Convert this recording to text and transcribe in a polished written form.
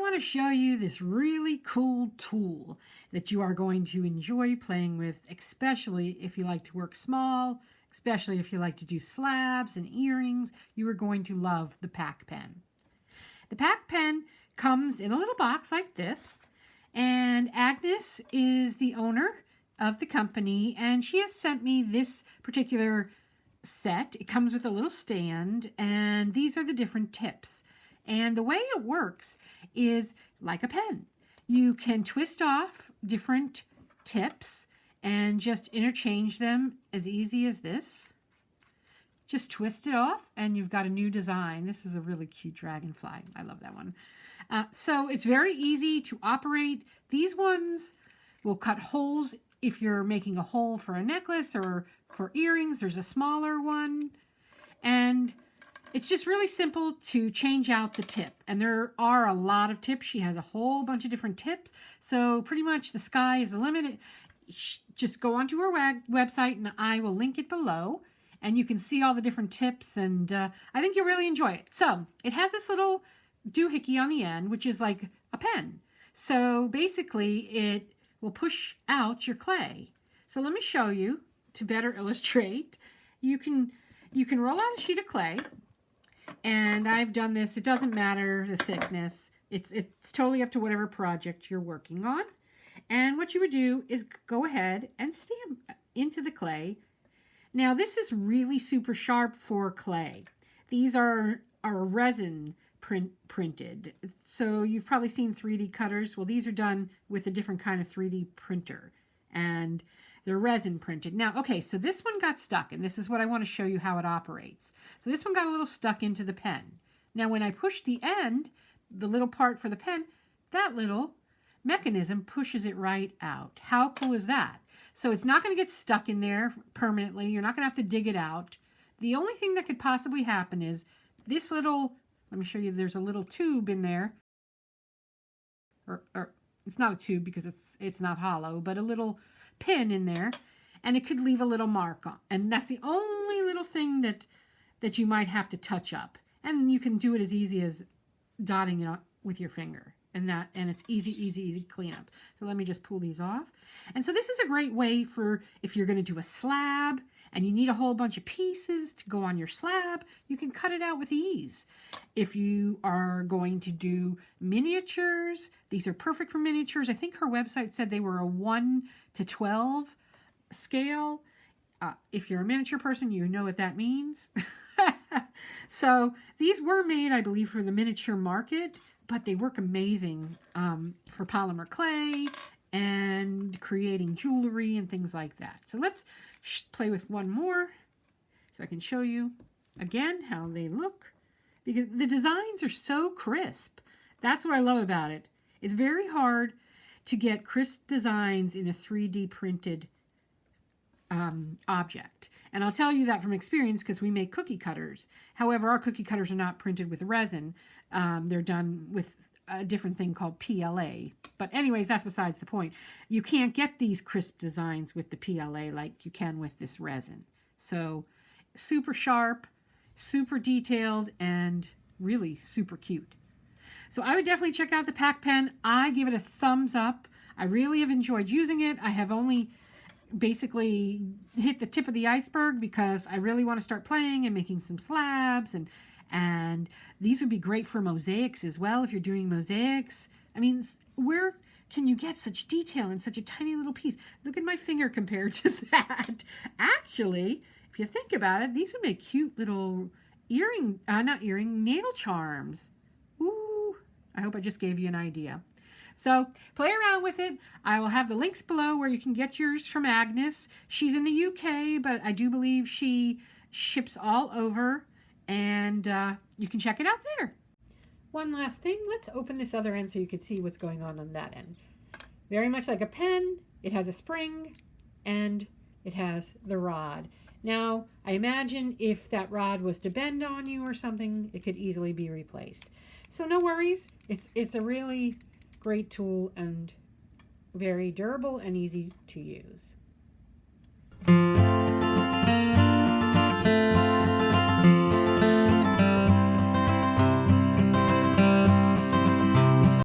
want to show you this really cool tool that you are going to enjoy playing with, especially if you like to work small, especially if you like to do slabs and earrings. You are going to love the PAC Pen. The PAC Pen comes in a little box like this, and Agnes is the owner of the company, and she has sent me this particular set. It comes with a little stand, and these are the different tips. And the way it works is like a pen. You can twist off different tips and just interchange them as easy as this. Just twist it off and you've got a new design. This is a really cute dragonfly. I love that one. So it's very easy to operate. These ones will cut holes if you're making a hole for a necklace or for earrings. There's a smaller one. And it's just really simple to change out the tip. And there are a lot of tips. She has a whole bunch of different tips. So pretty much the sky is the limit. Just go onto her website and I will link it below. And you can see all the different tips. And I think you'll really enjoy it. So it has this little doohickey on the end, which is like a pen. So basically it will push out your clay. So let me show you to better illustrate. You can roll out a sheet of clay. And I've done this. It doesn't matter the thickness. It's totally up to whatever project you're working on. And what you would do is go ahead and stamp into the clay. Now this is really super sharp for clay. These are resin printed. So you've probably seen 3D cutters. Well, these are done with a different kind of 3D printer. And they're resin printed. Now, okay, so this one got stuck, and this is what I want to show you how it operates. So this one got a little stuck into the pen. Now, when I push the end, the little part for the pen, that little mechanism pushes it right out. How cool is that? So it's not going to get stuck in there permanently. You're not going to have to dig it out. The only thing that could possibly happen is this little, let me show you, there's a little tube in there. Or it's not a tube because it's not hollow, but a little pin in there, and it could leave a little mark on. And that's the only little thing that you might have to touch up. And you can do it as easy as dotting it with your finger. And it's easy cleanup. So let me just pull these off. And so this is a great way for if you're going to do a slab and you need a whole bunch of pieces to go on your slab, you can cut it out with ease. If you are going to do miniatures, these are perfect for miniatures. I think her website said they were a 1:12 scale. If you're a miniature person, you know what that means. So these were made, I believe, for the miniature market, but they work amazing for polymer clay and creating jewelry and things like that. So let's play with one more so I can show you again how they look, because the designs are so crisp. That's what I love about it. It's very hard to get crisp designs in a 3D printed object. And I'll tell you that from experience because we make cookie cutters. However, our cookie cutters are not printed with resin. They're done with a different thing called PLA. But anyways, that's besides the point. You can't get these crisp designs with the PLA like you can with this resin. So super sharp, super detailed, and really super cute. So I would definitely check out the PAC Pen. I give it a thumbs up. I really have enjoyed using it. I have only basically hit the tip of the iceberg because I really want to start playing and making some slabs, and these would be great for mosaics as well if you're doing mosaics. I mean, where can you get such detail in such a tiny little piece? Look at my finger compared to that. Actually, if you think about it, these would make cute little nail charms. Ooh, I hope I just gave you an idea. So play around with it. I will have the links below where you can get yours from Agnes. She's in the UK, but I do believe she ships all over, and you can check it out there. One last thing, let's open this other end so you can see what's going on that end. Very much like a pen, it has a spring and it has the rod. Now, I imagine if that rod was to bend on you or something, it could easily be replaced. So no worries, it's a really great tool and very durable and easy to use.